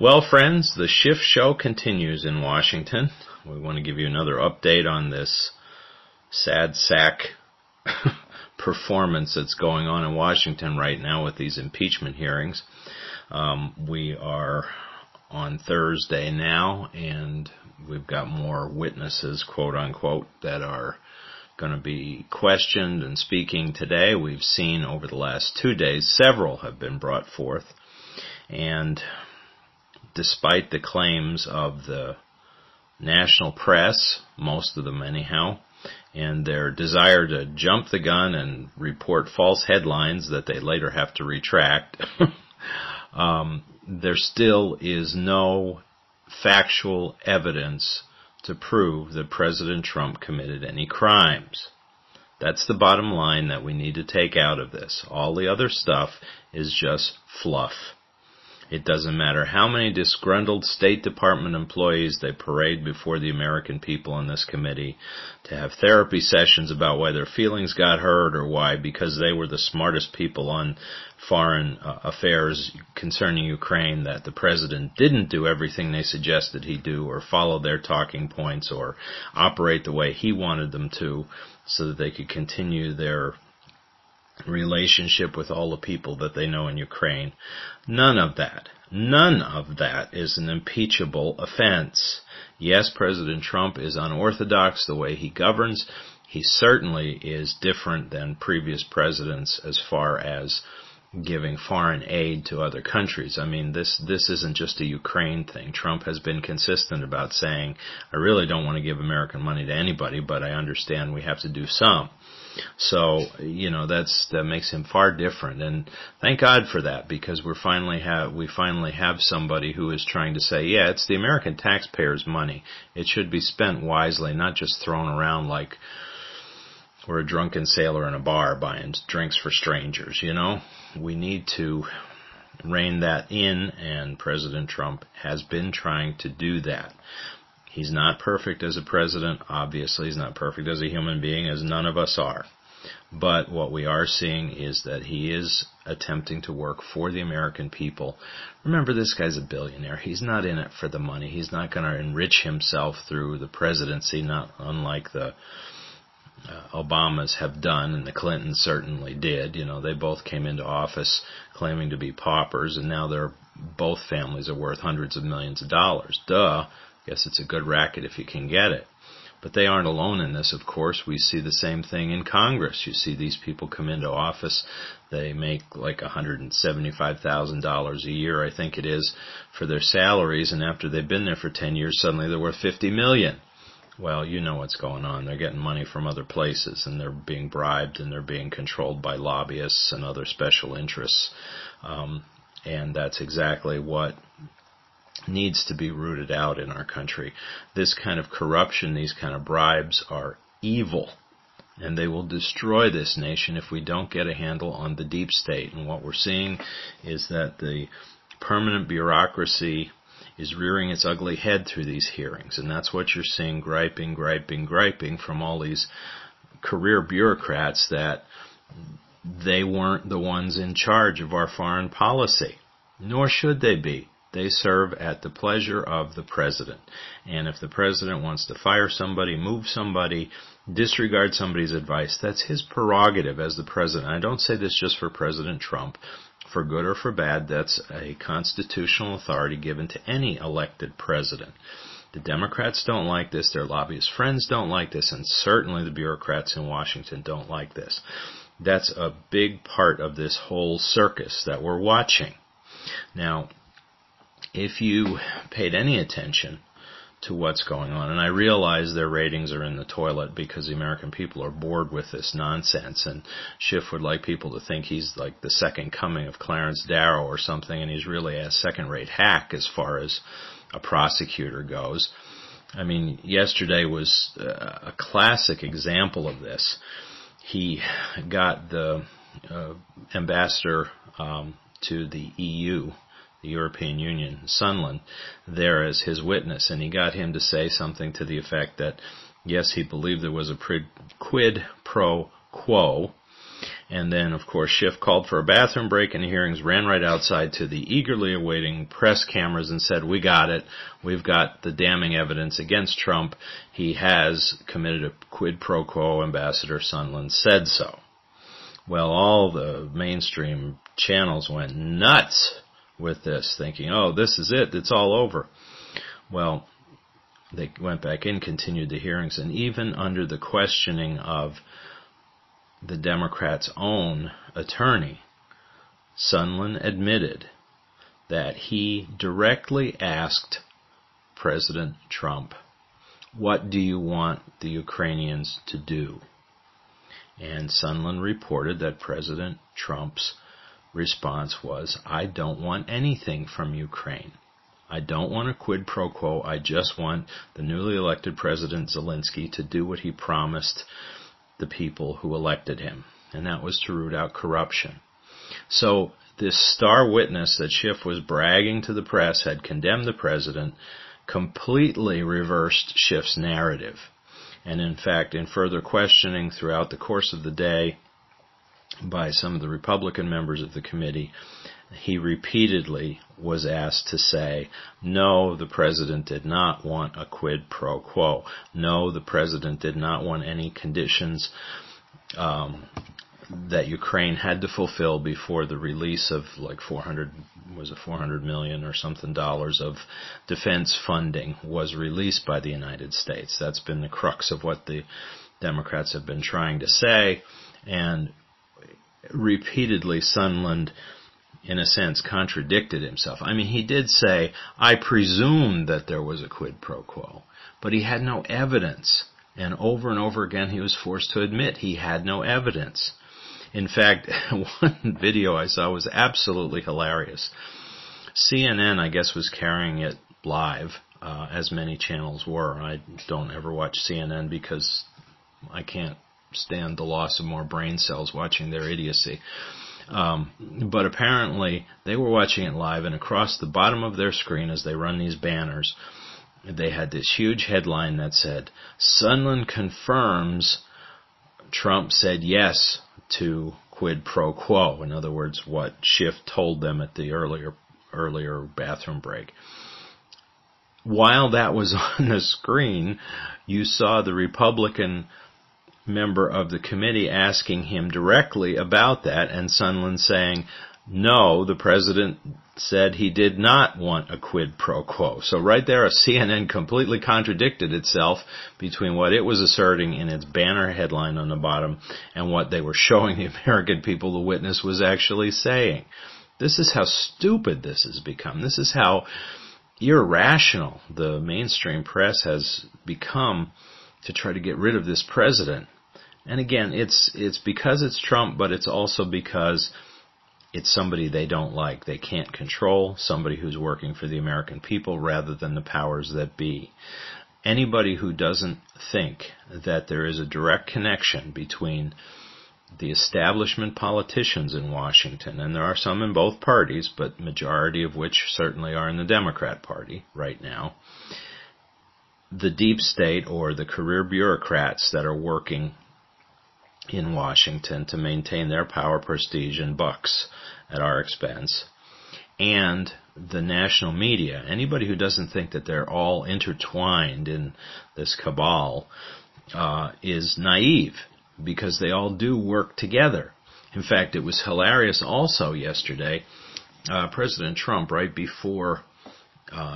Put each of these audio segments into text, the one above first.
Well, friends, the Schiff Show continues in Washington. We want to give you another update on this sad sack performance that's going on in Washington right now with these impeachment hearings. We are on Thursday now, and we've got more witnesses, quote unquote, that are going to be questioned and speaking today. We've seen over the last 2 days, several have been brought forth, and despite the claims of the national press, most of them anyhow, and their desire to jump the gun and report false headlines that they later have to retract, there still is no factual evidence to prove that President Trump committed any crimes. That's the bottom line that we need to take out of this. All the other stuff is just fluff. It doesn't matter how many disgruntled State Department employees they parade before the American people in this committee to have therapy sessions about why their feelings got hurt or why, because they were the smartest people on foreign affairs concerning Ukraine, that the president didn't do everything they suggested he do or follow their talking points or operate the way he wanted them to so that they could continue their relationship with all the people that they know in Ukraine. None of that is an impeachable offense. Yes, President Trump is unorthodox the way he governs. He certainly is different than previous presidents as far as giving foreign aid to other countries. I mean, this isn't just a Ukraine thing. Trump has been consistent about saying, I really don't want to give American money to anybody, but I understand we have to do some. So, that makes him far different, and thank God for that, because we finally have somebody who is trying to say, yeah, it's the American taxpayers' money. It should be spent wisely, not just thrown around like we're a drunken sailor in a bar buying drinks for strangers, We need to rein that in, and President Trump has been trying to do that. He's not perfect as a president. Obviously, he's not perfect as a human being, as none of us are. But what we are seeing is that he is attempting to work for the American people. Remember, this guy's a billionaire. He's not in it for the money. He's not going to enrich himself through the presidency, not unlike the Obamas have done, and the Clintons certainly did. They both came into office claiming to be paupers, and now both families are worth hundreds of millions of dollars. Duh. Guess it's a good racket if you can get it. But they aren't alone in this, of course. We see the same thing in Congress. You see these people come into office. They make like $175,000 a year, I think it is, for their salaries. And after they've been there for 10 years, suddenly they're worth $50 million. Well, you know what's going on. They're getting money from other places, and they're being bribed, and they're being controlled by lobbyists and other special interests. And that's exactly what needs to be rooted out in our country. This kind of corruption, these kind of bribes are evil, and they will destroy this nation if we don't get a handle on the deep state. And what we're seeing is that the permanent bureaucracy is rearing its ugly head through these hearings, and that's what you're seeing, griping from all these career bureaucrats that they weren't the ones in charge of our foreign policy, nor should they be. They serve at the pleasure of the president. And if the president wants to fire somebody, move somebody, disregard somebody's advice, that's his prerogative as the president. I don't say this just for President Trump. For good or for bad, that's a constitutional authority given to any elected president. The Democrats don't like this, their lobbyist friends don't like this, and certainly the bureaucrats in Washington don't like this. That's a big part of this whole circus that we're watching. Now, if you paid any attention to what's going on, and I realize their ratings are in the toilet because the American people are bored with this nonsense, and Schiff would like people to think he's like the second coming of Clarence Darrow or something, and he's really a second-rate hack as far as a prosecutor goes. I mean, yesterday was a classic example of this. He got the ambassador to the EU, the European Union, Sondland, there as his witness, and he got him to say something to the effect that, yes, he believed there was a quid pro quo, And then, of course, Schiff called for a bathroom break in the hearings, ran right outside to the eagerly awaiting press cameras and said, "We got it. We've got the damning evidence against Trump. He has committed a quid pro quo. Ambassador Sondland said so." Well, all the mainstream channels went nuts with this, thinking, "Oh, this is it. It's all over." Well, they went back in, continued the hearings, and even under the questioning of the Democrats' own attorney, Sondland admitted that he directly asked President Trump, "What do you want the Ukrainians to do?" And Sondland reported that President Trump's response was, "I don't want anything from Ukraine. I don't want a quid pro quo. I just want the newly elected President Zelensky to do what he promised the people who elected him," and that was to root out corruption. So this star witness that Schiff was bragging to the press had condemned the president, completely reversed Schiff's narrative. And in fact, in further questioning throughout the course of the day by some of the Republican members of the committee, he repeatedly was asked to say, "No, the president did not want a quid pro quo. No, the president did not want any conditions that Ukraine had to fulfill before the release of like 400 million or something dollars of defense funding was released by the United States." That's been the crux of what the Democrats have been trying to say, and repeatedly Sondland, in a sense, contradicted himself. I mean, he did say, "I presume that there was a quid pro quo," but he had no evidence. And over again, he was forced to admit he had no evidence. In fact, one video I saw was absolutely hilarious. CNN, I guess, was carrying it live, as many channels were. I don't ever watch CNN because I can't stand the loss of more brain cells watching their idiocy. But apparently they were watching it live, and across the bottom of their screen as they run these banners, they had this huge headline that said, "Sondland confirms Trump said yes to quid pro quo." In other words, what Schiff told them at the earlier bathroom break. While that was on the screen, you saw the Republican member of the committee asking him directly about that, and Sondland saying, "No, the president said he did not want a quid pro quo." So right there, a CNN completely contradicted itself between what it was asserting in its banner headline on the bottom and what they were showing the American people the witness was actually saying. This is how stupid this has become. This is how irrational the mainstream press has become to try to get rid of this president. And again, it's because it's Trump, but it's also because it's somebody they don't like. They can't control, somebody who's working for the American people rather than the powers that be. Anybody who doesn't think that there is a direct connection between the establishment politicians in Washington, and there are some in both parties, but majority of which certainly are in the Democrat Party right now, the deep state or the career bureaucrats that are working in Washington to maintain their power, prestige, and bucks at our expense, and the national media. Anybody who doesn't think that they're all intertwined in this cabal is naive, because they all do work together. In fact, it was hilarious also yesterday. President Trump, right before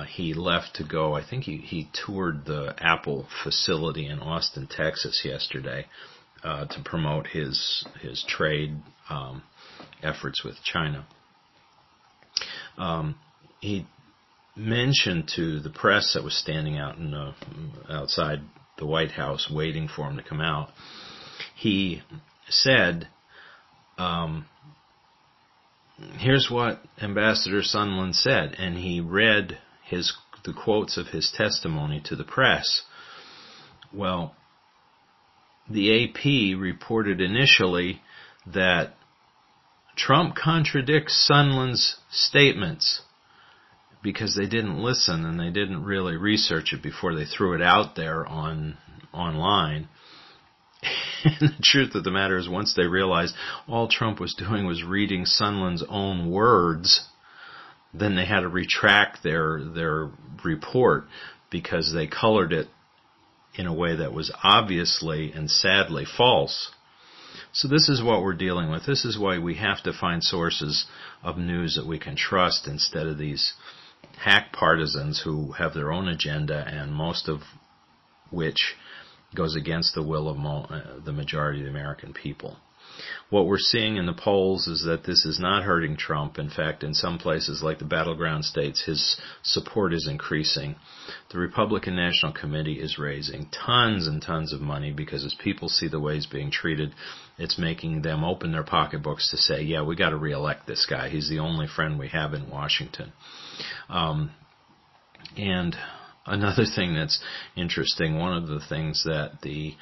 he left to go, I think he toured the Apple facility in Austin, Texas yesterday, to promote his trade efforts with China. He mentioned to the press that was standing out outside the White House waiting for him to come out, he said, "Here's what Ambassador Sondland said," and he read the quotes of his testimony to the press. Well, the AP reported initially that Trump contradicts Sondland's statements because they didn't listen and they didn't really research it before they threw it out there online. And the truth of the matter is, once they realized all Trump was doing was reading Sondland's own words, then they had to retract their report because they colored it in a way that was obviously and sadly false. So this is what we're dealing with. This is why we have to find sources of news that we can trust instead of these hack partisans who have their own agenda, and most of which goes against the will of the majority of the American people. What we're seeing in the polls is that this is not hurting Trump. In fact, in some places like the battleground states, his support is increasing. The Republican National Committee is raising tons and tons of money because as people see the way he's being treated, it's making them open their pocketbooks to say, yeah, we got to reelect this guy. He's the only friend we have in Washington. And another thing that's interesting, one of the things that the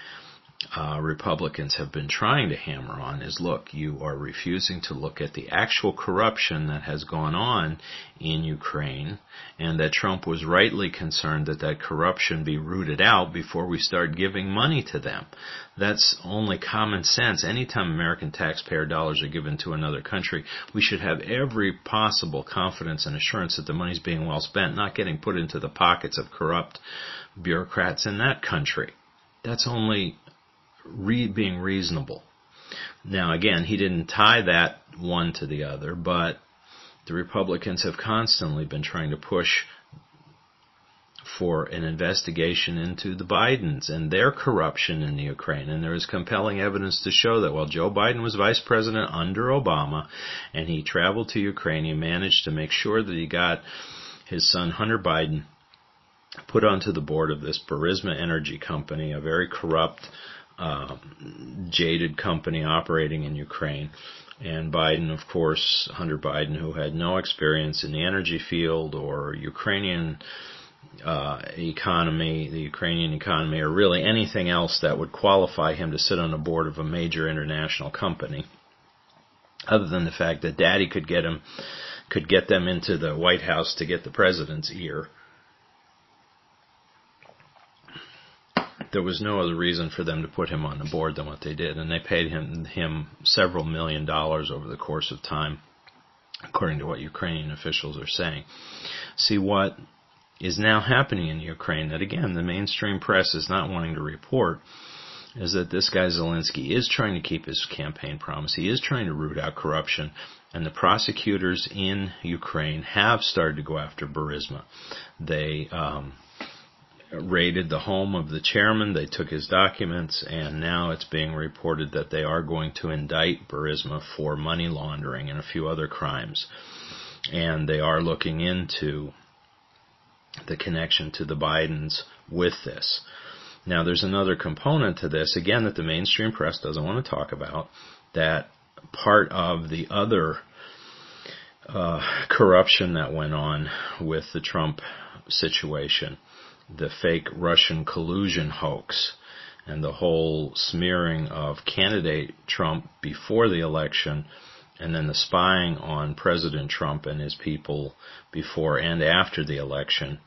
Republicans have been trying to hammer on is, look, you are refusing to look at the actual corruption that has gone on in Ukraine, and that Trump was rightly concerned that that corruption be rooted out before we start giving money to them. That's only common sense. Anytime American taxpayer dollars are given to another country, we should have every possible confidence and assurance that the money's being well spent, not getting put into the pockets of corrupt bureaucrats in that country. That's only being reasonable. Now, again, he didn't tie that one to the other, but the Republicans have constantly been trying to push for an investigation into the Bidens and their corruption in the Ukraine. And there is compelling evidence to show that while Joe Biden was vice president under Obama and he traveled to Ukraine, he managed to make sure that he got his son Hunter Biden put onto the board of this Burisma Energy company, a very corrupt, jaded company operating in Ukraine. And Biden, of course, Hunter Biden, who had no experience in the energy field or Ukrainian economy, the Ukrainian economy, or really anything else that would qualify him to sit on the board of a major international company, other than the fact that Daddy could get them into the White House to get the president's ear. There was no other reason for them to put him on the board than what they did, and they paid him several $1 million over the course of time, according to what Ukrainian officials are saying. See, what is now happening in Ukraine, that again, the mainstream press is not wanting to report, is that this guy Zelensky is trying to keep his campaign promise. He is trying to root out corruption, and the prosecutors in Ukraine have started to go after Burisma. They raided the home of the chairman, they took his documents, and now it's being reported that they are going to indict Burisma for money laundering and a few other crimes. And they are looking into the connection to the Bidens with this. Now, there's another component to this, again, that the mainstream press doesn't want to talk about, that part of the other corruption that went on with the Trump situation, the fake Russian collusion hoax, and the whole smearing of candidate Trump before the election, and then the spying on President Trump and his people before and after the election,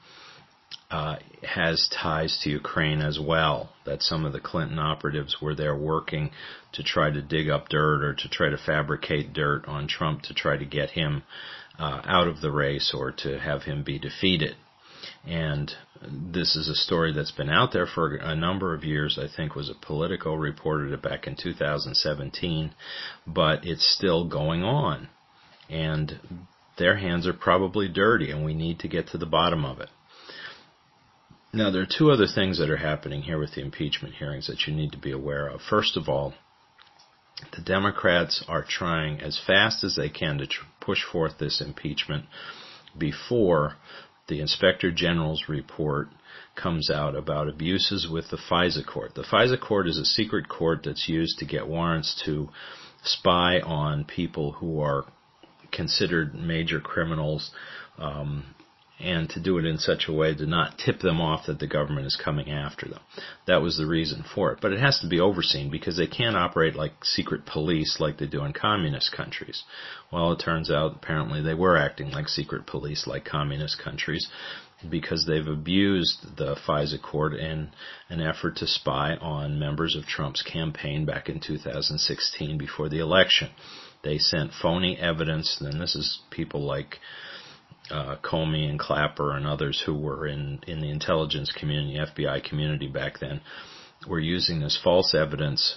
has ties to Ukraine as well. That some of the Clinton operatives were there working to try to dig up dirt or to try to fabricate dirt on Trump to try to get him out of the race or to have him be defeated. And this is a story that's been out there for a number of years. I think was a Politico reported it back in 2017, but it's still going on. And their hands are probably dirty, and we need to get to the bottom of it. Now, there are two other things that are happening here with the impeachment hearings that you need to be aware of. First of all, the Democrats are trying as fast as they can to push forth this impeachment before the Inspector General's report comes out about abuses with the FISA court. The FISA court is a secret court that's used to get warrants to spy on people who are considered major criminals, and to do it in such a way to not tip them off that the government is coming after them. That was the reason for it. But it has to be overseen because they can't operate like secret police like they do in communist countries. Well, it turns out apparently they were acting like secret police like communist countries because they've abused the FISA court in an effort to spy on members of Trump's campaign back in 2016 before the election. They sent phony evidence, and this is people like Comey and Clapper and others who were in the intelligence community, FBI community back then, were using this false evidence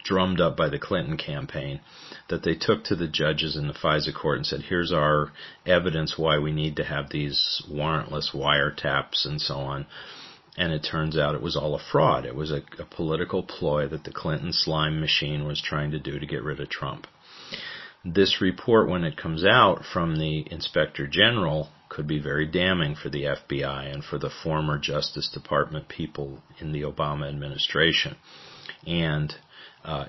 drummed up by the Clinton campaign that they took to the judges in the FISA court and said, here's our evidence why we need to have these warrantless wiretaps and so on. And it turns out it was all a fraud. It was a political ploy that the Clinton slime machine was trying to do to get rid of Trump. This report, when it comes out from the Inspector General, could be very damning for the FBI and for the former Justice Department people in the Obama administration. And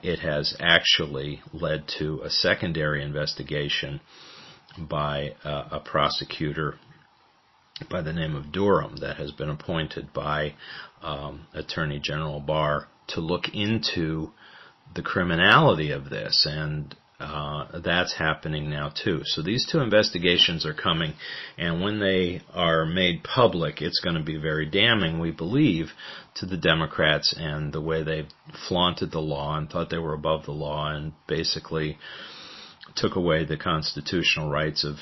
it has actually led to a secondary investigation by a prosecutor by the name of Durham that has been appointed by Attorney General Barr to look into the criminality of this, and that's happening now too. So these two investigations are coming, and when they are made public, it's going to be very damning, we believe, to the Democrats and the way they've flaunted the law and thought they were above the law and basically took away the constitutional rights of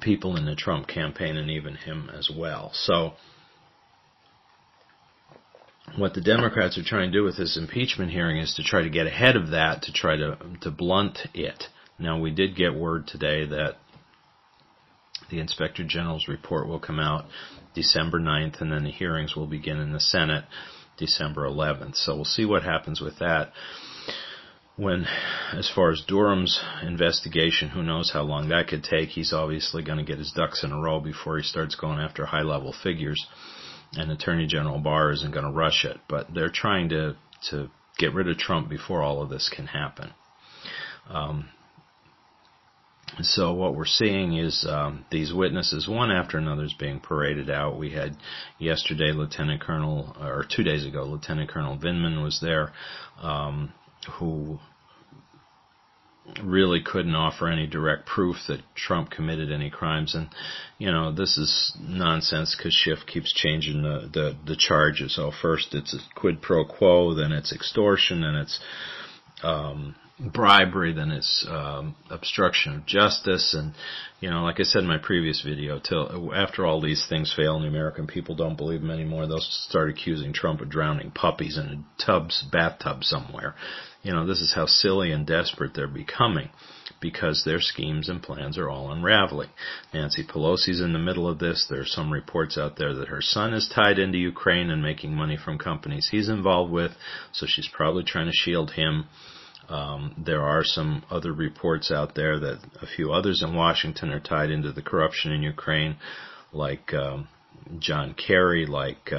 people in the Trump campaign and even him as well. So what the Democrats are trying to do with this impeachment hearing is to try to get ahead of that, to try to blunt it. Now, we did get word today that the Inspector General's report will come out December 9th, and then the hearings will begin in the Senate December 11th. So we'll see what happens with that. When, as far as Durham's investigation, who knows how long that could take. He's obviously going to get his ducks in a row before he starts going after high-level figures. And Attorney General Barr isn't going to rush it. But they're trying to get rid of Trump before all of this can happen. So what we're seeing is these witnesses, one after another, is being paraded out. We had yesterday Lieutenant Colonel, or 2 days ago, Lieutenant Colonel Vindman was there, who really couldn't offer any direct proof that Trump committed any crimes. And, you know, this is nonsense because Schiff keeps changing the charges. So first it's a quid pro quo, then it's extortion, then it's bribery, then it's obstruction of justice. And, you know, like I said in my previous video, after all these things fail and the American people don't believe them anymore, they'll start accusing Trump of drowning puppies in a bathtub somewhere. You know, this is how silly and desperate they're becoming because their schemes and plans are all unraveling. Nancy Pelosi's in the middle of this. There are some reports out there that her son is tied into Ukraine and making money from companies he's involved with, so she's probably trying to shield him. There are some other reports out there that a few others in Washington are tied into the corruption in Ukraine, like John Kerry, like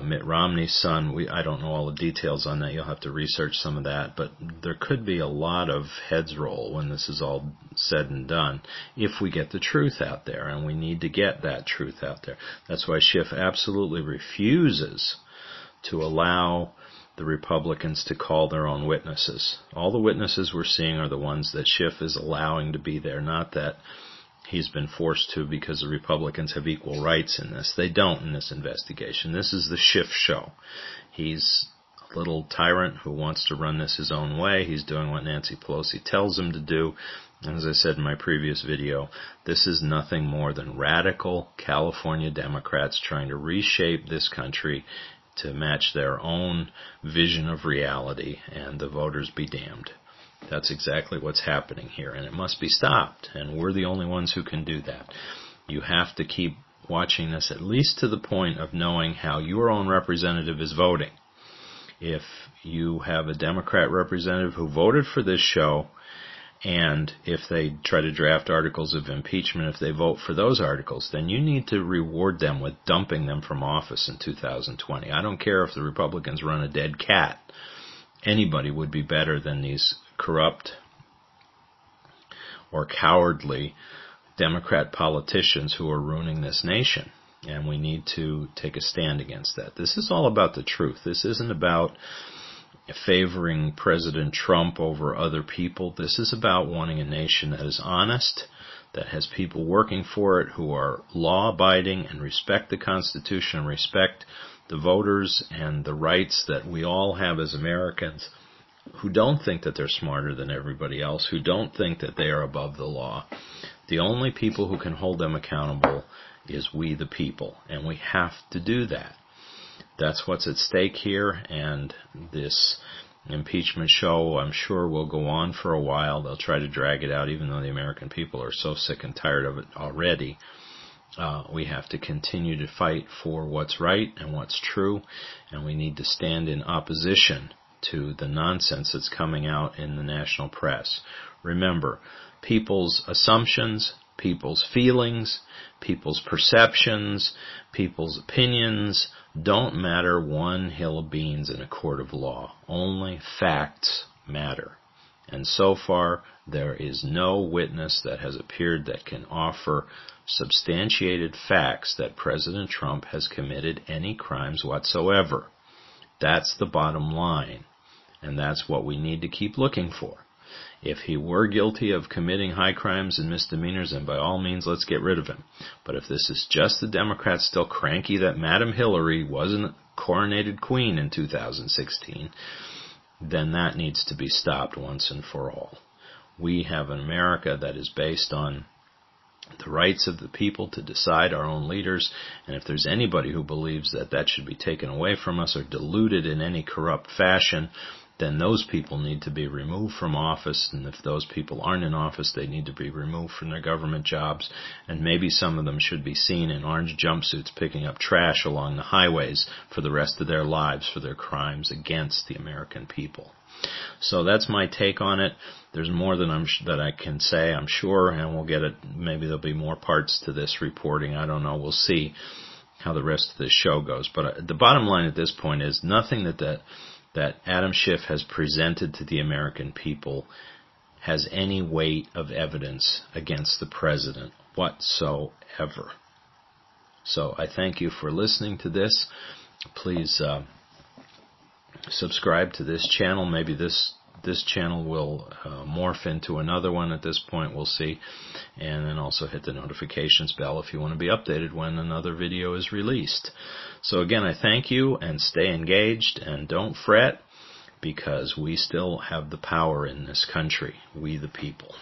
Mitt Romney's son. I don't know all the details on that. You'll have to research some of that. But there could be a lot of heads roll when this is all said and done if we get the truth out there, and we need to get that truth out there. That's why Schiff absolutely refuses to allow the Republicans to call their own witnesses. All the witnesses we're seeing are the ones that Schiff is allowing to be there, not that he's been forced to because the Republicans have equal rights in this. They don't in this investigation. This is the Schiff Show. He's a little tyrant who wants to run this his own way. He's doing what Nancy Pelosi tells him to do. And as I said in my previous video, this is nothing more than radical California Democrats trying to reshape this country to match their own vision of reality, and the voters be damned. That's exactly what's happening here, and it must be stopped, and we're the only ones who can do that. You have to keep watching this at least to the point of knowing how your own representative is voting. If you have a Democrat representative who voted for this show, and if they try to draft articles of impeachment, if they vote for those articles, then you need to reward them with dumping them from office in 2020. I don't care if the Republicans run a dead cat. Anybody would be better than these corrupt, or cowardly Democrat politicians who are ruining this nation. And we need to take a stand against that. This is all about the truth. This isn't about favoring President Trump over other people. This is about wanting a nation that is honest, that has people working for it who are law-abiding and respect the Constitution, respect the voters and the rights that we all have as Americans, who don't think that they're smarter than everybody else, who don't think that they are above the law. The only people who can hold them accountable is we the people, and we have to do that. That's what's at stake here, and this impeachment show, I'm sure, will go on for a while. They'll try to drag it out, even though the American people are so sick and tired of it already. We have to continue to fight for what's right and what's true, and we need to stand in opposition to the nonsense that's coming out in the national press. Remember, people's assumptions, people's feelings, people's perceptions, people's opinions don't matter one hill of beans in a court of law. Only facts matter. And so far, there is no witness that has appeared that can offer substantiated facts that President Trump has committed any crimes whatsoever. That's the bottom line. And that's what we need to keep looking for. If he were guilty of committing high crimes and misdemeanors, then by all means, let's get rid of him. But if this is just the Democrats still cranky that Madam Hillary wasn't coronated queen in 2016, then that needs to be stopped once and for all. We have an America that is based on the rights of the people to decide our own leaders, and if there's anybody who believes that that should be taken away from us or diluted in any corrupt fashion, then those people need to be removed from office, and if those people aren't in office, they need to be removed from their government jobs, and maybe some of them should be seen in orange jumpsuits picking up trash along the highways for the rest of their lives for their crimes against the American people. So that's my take on it. There's more than I can say, I'm sure, and we'll get it. Maybe there'll be more parts to this reporting. I don't know. We'll see how the rest of this show goes. But the bottom line at this point is nothing that Adam Schiff has presented to the American people has any weight of evidence against the president whatsoever. So I thank you for listening to this. Please subscribe to this channel. Maybe this channel will morph into another one at this point. We'll see. And then also hit the notifications bell if you want to be updated when another video is released. So again, I thank you, and stay engaged, and don't fret, because we still have the power in this country, we the people.